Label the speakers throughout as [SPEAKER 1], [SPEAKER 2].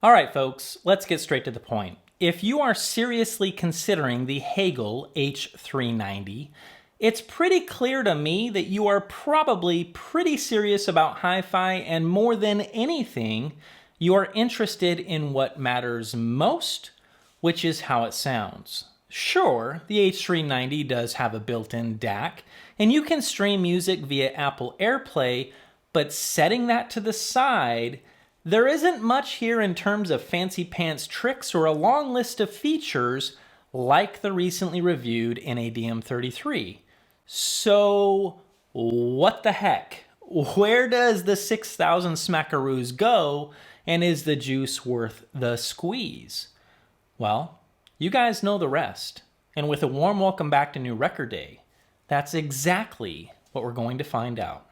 [SPEAKER 1] All right, folks, let's get straight to the point. If you are seriously considering the Hegel H390, it's pretty clear to me that you are probably pretty serious about hi-fi, and more than anything, you are interested in what matters most, which is how it sounds. Sure, the H390 does have a built-in DAC, and you can stream music via Apple Airplay, but setting that to the side, there isn't much here in terms of fancy pants tricks or a long list of features like the recently reviewed NADM33. So, what the heck? Where does the 6,000 smackaroos go, and is the juice worth the squeeze? Well, you guys know the rest. And with a warm welcome back to New Record Day, that's exactly what we're going to find out.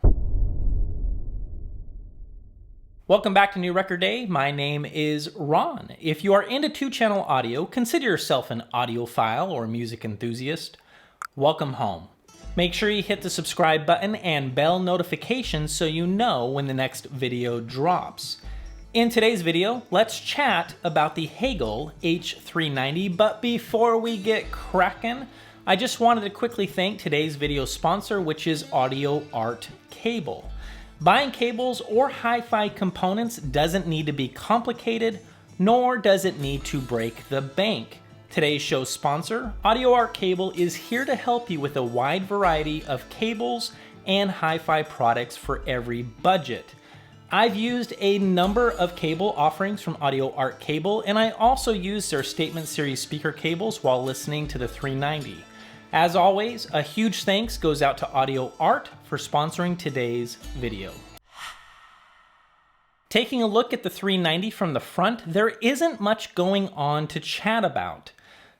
[SPEAKER 1] Welcome back to New Record Day. My name is Ron. If you are into two-channel audio, consider yourself an audiophile or music enthusiast. Welcome home. Make sure you hit the subscribe button and bell notifications so you know when the next video drops. In today's video, let's chat about the Hegel H390, but before we get cracking, I just wanted to quickly thank today's video sponsor, which is Audio Art Cable. Buying cables or hi-fi components doesn't need to be complicated, nor does it need to break the bank. Today's show sponsor, Audio Art Cable, is here to help you with a wide variety of cables and hi-fi products for every budget. I've used a number of cable offerings from Audio Art Cable, and I also used their Statement Series speaker cables while listening to the 390. As always, a huge thanks goes out to Audio Art for sponsoring today's video. Taking a look at the 390 from the front, there isn't much going on to chat about.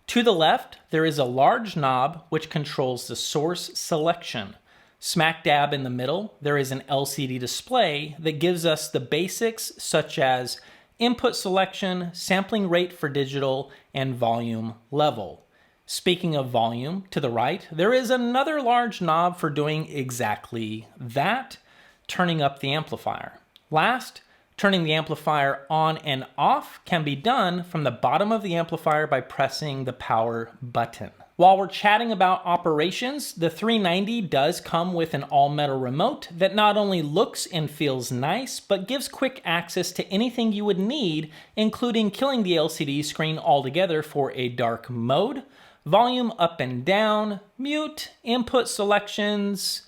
[SPEAKER 1] To the left, there is a large knob which controls the source selection. Smack dab in the middle, there is an LCD display that gives us the basics such as input selection, sampling rate for digital, and volume level. Speaking of volume, to the right, there is another large knob for doing exactly that, turning up the amplifier. Last, turning the amplifier on and off can be done from the bottom of the amplifier by pressing the power button. While we're chatting about operations, the 390 does come with an all-metal remote that not only looks and feels nice, but gives quick access to anything you would need, including killing the LCD screen altogether for a dark mode, volume up and down, mute, input selections,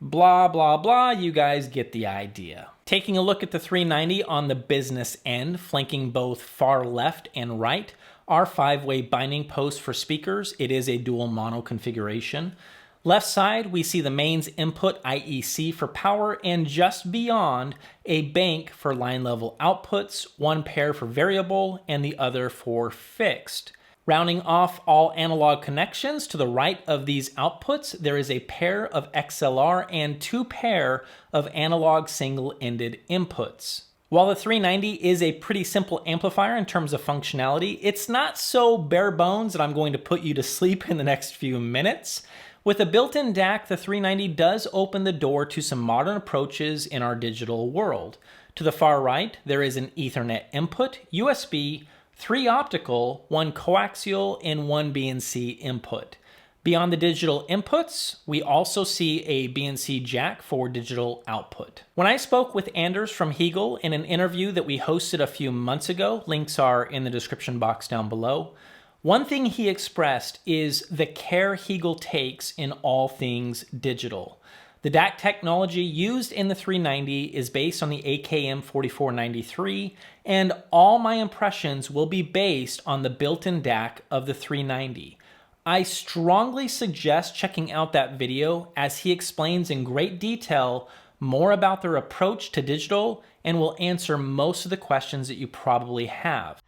[SPEAKER 1] blah, blah, blah. You guys get the idea. Taking a look at the 390 on the business end, flanking both far left and right, are 5-way binding posts for speakers. It is a dual mono configuration. Left side, we see the mains input IEC for power, and just beyond, a bank for line level outputs, one pair for variable and the other for fixed. Rounding off all analog connections, to the right of these outputs, there is a pair of XLR and two pair of analog single-ended inputs. While the 390 is a pretty simple amplifier in terms of functionality, it's not so bare bones that I'm going to put you to sleep in the next few minutes. With a built-in DAC, the 390 does open the door to some modern approaches in our digital world. To the far right, there is an Ethernet input, USB, 3 optical, 1 coaxial, and 1 BNC input. Beyond the digital inputs, we also see a BNC jack for digital output. When I spoke with Anders from Hegel in an interview that we hosted a few months ago, links are in the description box down below, one thing he expressed is the care Hegel takes in all things digital. The DAC technology used in the 390 is based on the AKM 4493, and all my impressions will be based on the built-in DAC of the 390. I strongly suggest checking out that video as he explains in great detail more about their approach to digital and will answer most of the questions that you probably have.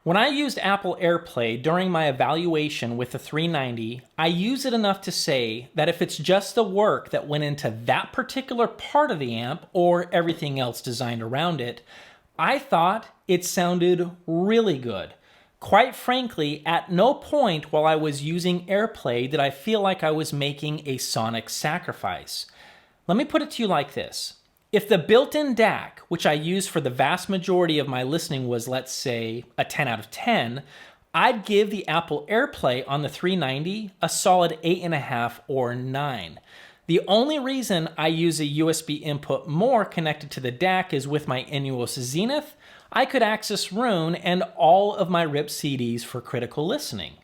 [SPEAKER 1] When I used Apple Airplay during my evaluation with the 390, I use it enough to say that if it's just the work that went into that particular part of the amp or everything else designed around it, I thought it sounded really good. Quite frankly, at no point while I was using Airplay did I feel like I was making a sonic sacrifice. Let me put it to you like this. If the built-in DAC, which I use for the vast majority of my listening, was, let's say, a 10 out of 10, I'd give the Apple Airplay on the 390 a solid 8.5 or 9. The only reason I use a USB input more connected to the DAC is with my NUOS Zenith, I could access Roon and all of my RIP CDs for critical listening.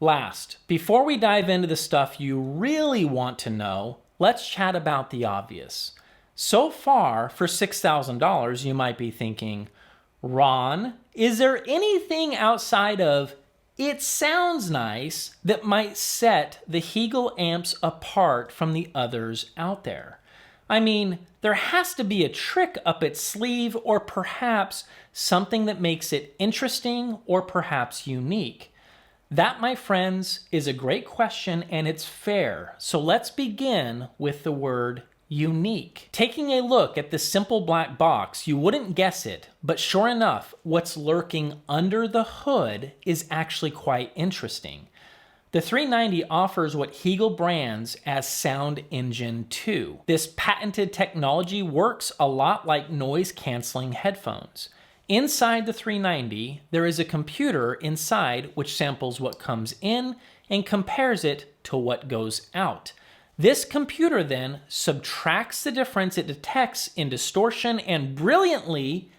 [SPEAKER 1] Last, before we dive into the stuff you really want to know, let's chat about the obvious. So far, for $6,000, you might be thinking, Ron, is there anything outside of "it sounds nice" that might set the Hegel amps apart from the others out there? I mean, there has to be a trick up its sleeve, or perhaps something that makes it interesting or perhaps unique. That, my friends, is a great question, and it's fair. So let's begin with the word unique. Taking a look at this simple black box, you wouldn't guess it, but sure enough, what's lurking under the hood is actually quite interesting. The 390 offers what Hegel brands as Sound Engine 2. This patented technology works a lot like noise-canceling headphones. Inside the 390, there is a computer inside which samples what comes in and compares it to what goes out. This computer then subtracts the difference it detects in distortion and brilliantly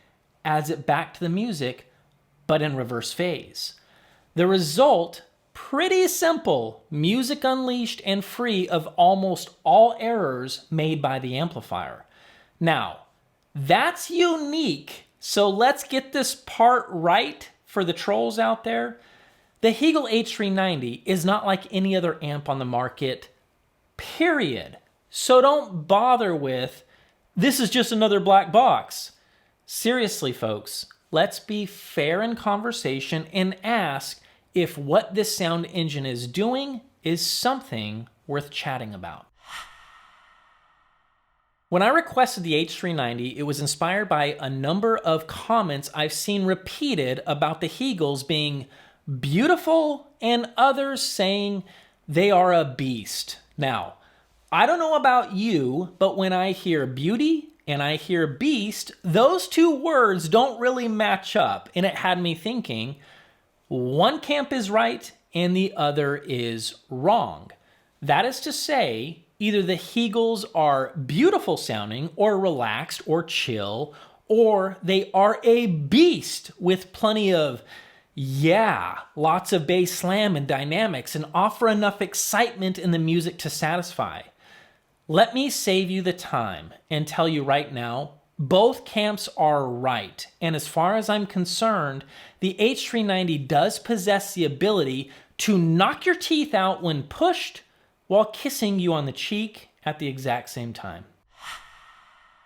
[SPEAKER 1] adds it back to the music, but in reverse phase. The result, pretty simple: music unleashed and free of almost all errors made by the amplifier. Now, that's unique, so let's get this part right for the trolls out there. The Hegel H390 is not like any other amp on the market, period. So don't bother with, "this is just another black box." Seriously, folks, let's be fair in conversation and ask if what this sound engine is doing is something worth chatting about. When I requested the H390, it was inspired by a number of comments I've seen repeated about the Hegels being beautiful and others saying they are a beast. Now, I don't know about you, but when I hear beauty and I hear beast, those two words don't really match up, and it had me thinking, one camp is right and the other is wrong. That is to say, either the Hegels are beautiful sounding or relaxed or chill, or they are a beast with plenty of, lots of bass slam and dynamics and offer enough excitement in the music to satisfy. Let me save you the time and tell you right now, both camps are right. And as far as I'm concerned, the H390 does possess the ability to knock your teeth out when pushed while kissing you on the cheek at the exact same time.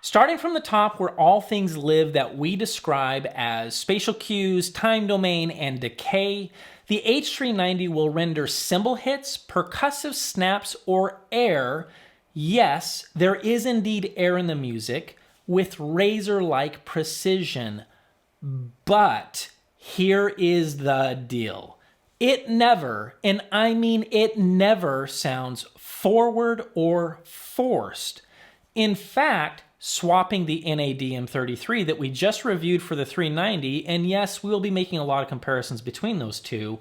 [SPEAKER 1] Starting from the top where all things live that we describe as spatial cues, time domain, and decay, the H390 will render cymbal hits, percussive snaps, or air. Yes, there is indeed air in the music with razor-like precision. But here is the deal. It never, and I mean it never, sounds forward or forced. In fact, swapping the NAD M33 that we just reviewed for the 390, and yes, we'll be making a lot of comparisons between those two,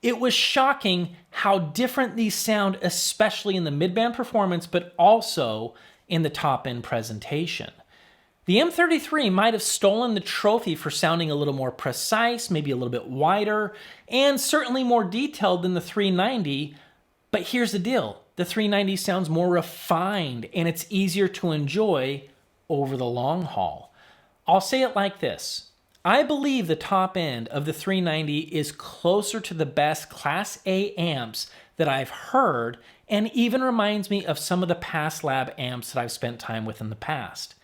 [SPEAKER 1] it was shocking how different these sound, especially in the mid-band performance, but also in the top-end presentation. The M33 might have stolen the trophy for sounding a little more precise, maybe a little bit wider, and certainly more detailed than the 390, but here's the deal. The 390 sounds more refined, and it's easier to enjoy over the long haul. I'll say it like this. I believe the top end of the 390 is closer to the best Class A amps that I've heard, and even reminds me of some of the past lab amps that I've spent time with in the past.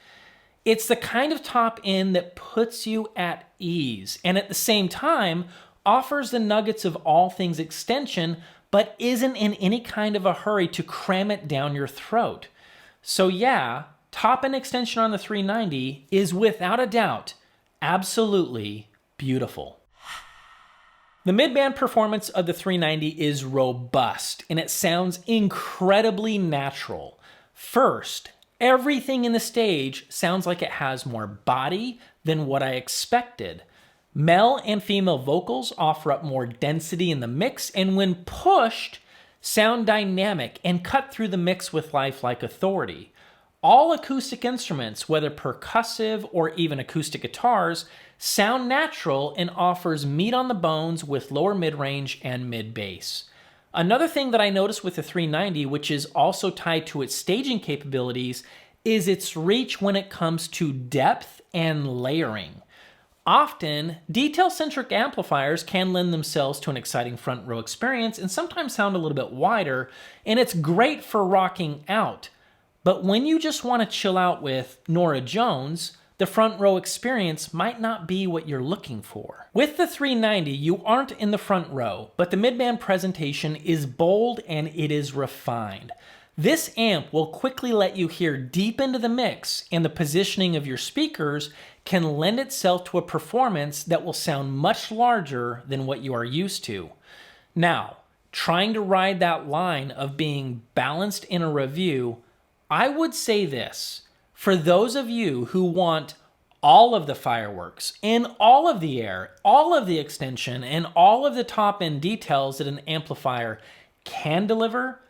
[SPEAKER 1] It's the kind of top end that puts you at ease, and at the same time offers the nuggets of all things extension, but isn't in any kind of a hurry to cram it down your throat. So yeah, top end extension on the 390 is without a doubt absolutely beautiful. The mid-band performance of the 390 is robust, and it sounds incredibly natural. First, everything in the stage sounds like it has more body than what I expected. Male and female vocals offer up more density in the mix, and when pushed, sound dynamic and cut through the mix with lifelike authority. All acoustic instruments, whether percussive or even acoustic guitars, sound natural and offers meat on the bones with lower mid-range and mid-bass. Another thing that I noticed with the 390, which is also tied to its staging capabilities, is its reach when it comes to depth and layering. Often, detail-centric amplifiers can lend themselves to an exciting front row experience and sometimes sound a little bit wider, and it's great for rocking out. But when you just want to chill out with Norah Jones, the front row experience might not be what you're looking for. With the 390, you aren't in the front row, but the mid-band presentation is bold and it is refined. This amp will quickly let you hear deep into the mix, and the positioning of your speakers can lend itself to a performance that will sound much larger than what you are used to. Now, trying to ride that line of being balanced in a review, I would say this: for those of you who want all of the fireworks and all of the air, all of the extension, and all of the top-end details that an amplifier can deliver,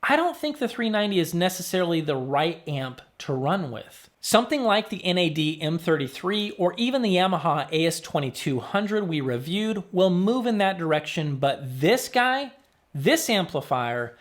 [SPEAKER 1] I don't think the 390 is necessarily the right amp to run with. Something like the NAD M33 or even the Yamaha AS2200 we reviewed will move in that direction, but this guy, this amplifier,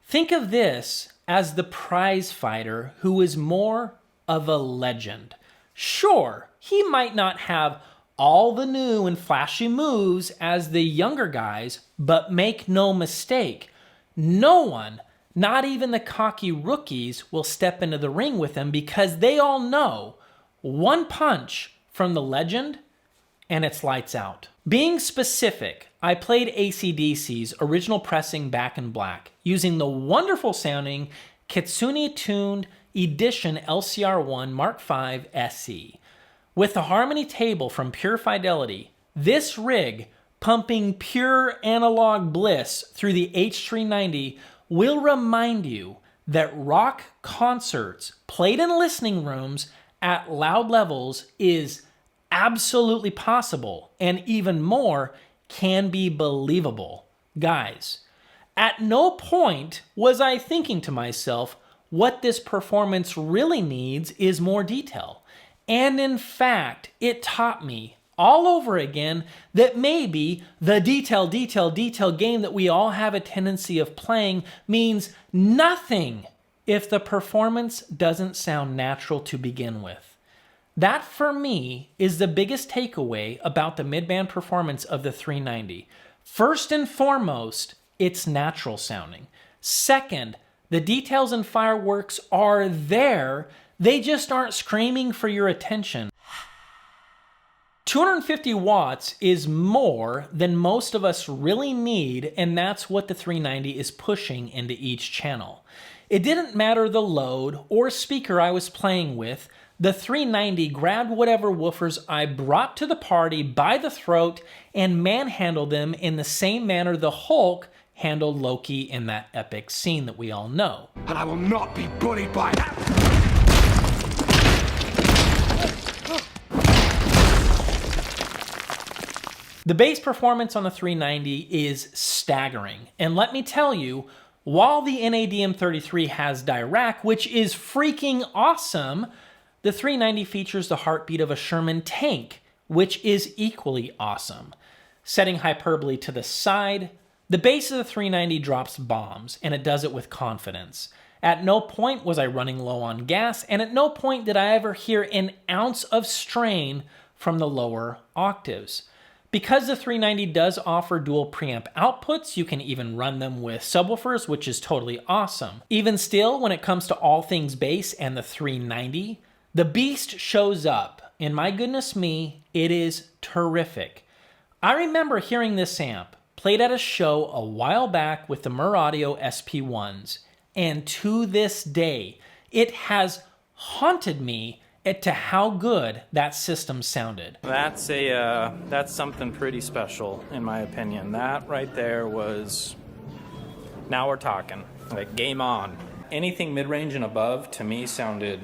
[SPEAKER 1] think of this as the prize fighter who is more of a legend. Sure, he might not have all the new and flashy moves as the younger guys, but make no mistake, no one, not even the cocky rookies, will step into the ring with him because they all know one punch from the legend and it's lights out. Being specific, I played AC/DC's original pressing Back in Black using the wonderful sounding Kitsune-tuned Edition LCR1 Mark V SE. With the harmony table from Pure Fidelity, this rig pumping pure analog bliss through the H390 will remind you that rock concerts played in listening rooms at loud levels is absolutely possible, and even more, can be believable. Guys, at no point was I thinking to myself, what this performance really needs is more detail. And in fact, it taught me all over again that maybe the detail game that we all have a tendency of playing means nothing if the performance doesn't sound natural to begin with. That, for me, is the biggest takeaway about the mid-band performance of the 390. First and foremost, it's natural sounding. Second, the details and fireworks are there, they just aren't screaming for your attention. 250 watts is more than most of us really need, and that's what the 390 is pushing into each channel. It didn't matter the load or speaker I was playing with, the 390 grabbed whatever woofers I brought to the party by the throat and manhandled them in the same manner the Hulk handled Loki in that epic scene that we all know.
[SPEAKER 2] And I will not be bullied by that.
[SPEAKER 1] The bass performance on the 390 is staggering, and let me tell you, while the NAD M33 has Dirac, which is freaking awesome, the 390 features the heartbeat of a Sherman tank, which is equally awesome. Setting hyperbole to the side, the bass of the 390 drops bombs, and it does it with confidence. At no point was I running low on gas, and at no point did I ever hear an ounce of strain from the lower octaves. Because the 390 does offer dual preamp outputs, you can even run them with subwoofers, which is totally awesome. Even still, when it comes to all things bass and the 390, the beast shows up, and my goodness me, it is terrific. I remember hearing this amp played at a show a while back with the Mur Audio SP1s, and to this day, it has haunted me to how good that system sounded.
[SPEAKER 3] That's something pretty special, in my opinion. That right there was, now we're talking, like game on. Anything mid-range and above, to me, sounded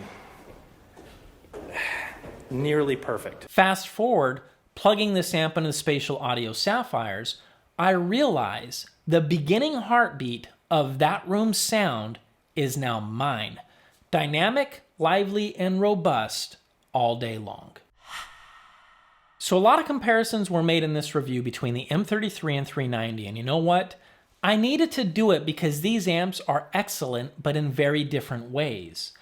[SPEAKER 3] nearly perfect.
[SPEAKER 1] Fast forward, plugging this amp into the Spatial Audio Sapphires, I realize the beginning heartbeat of that room's sound is now mine. Dynamic, lively, and robust all day long. So a lot of comparisons were made in this review between the M33 and 390, and you know what? I needed to do it because these amps are excellent, but in very different ways.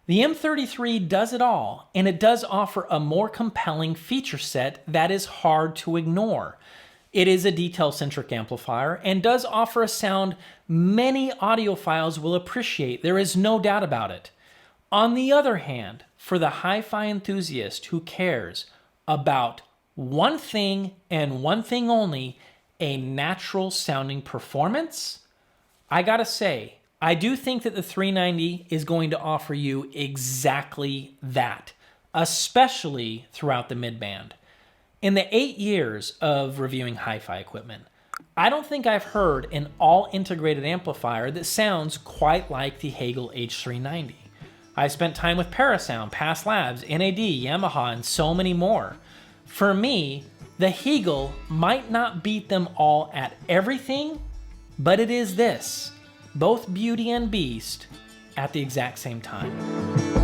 [SPEAKER 1] The M33 does it all, and it does offer a more compelling feature set that is hard to ignore. It is a detail-centric amplifier and does offer a sound many audiophiles will appreciate. There is no doubt about it. On the other hand, for the hi-fi enthusiast who cares about one thing and one thing only, a natural-sounding performance, I gotta say, I do think that the 390 is going to offer you exactly that, especially throughout the midband. In the 8 years of reviewing hi-fi equipment, I don't think I've heard an all-integrated amplifier that sounds quite like the Hegel H390. I spent time with Parasound, Past Labs, NAD, Yamaha, and so many more. For me, the Hegel might not beat them all at everything, but it is this, both beauty and beast at the exact same time.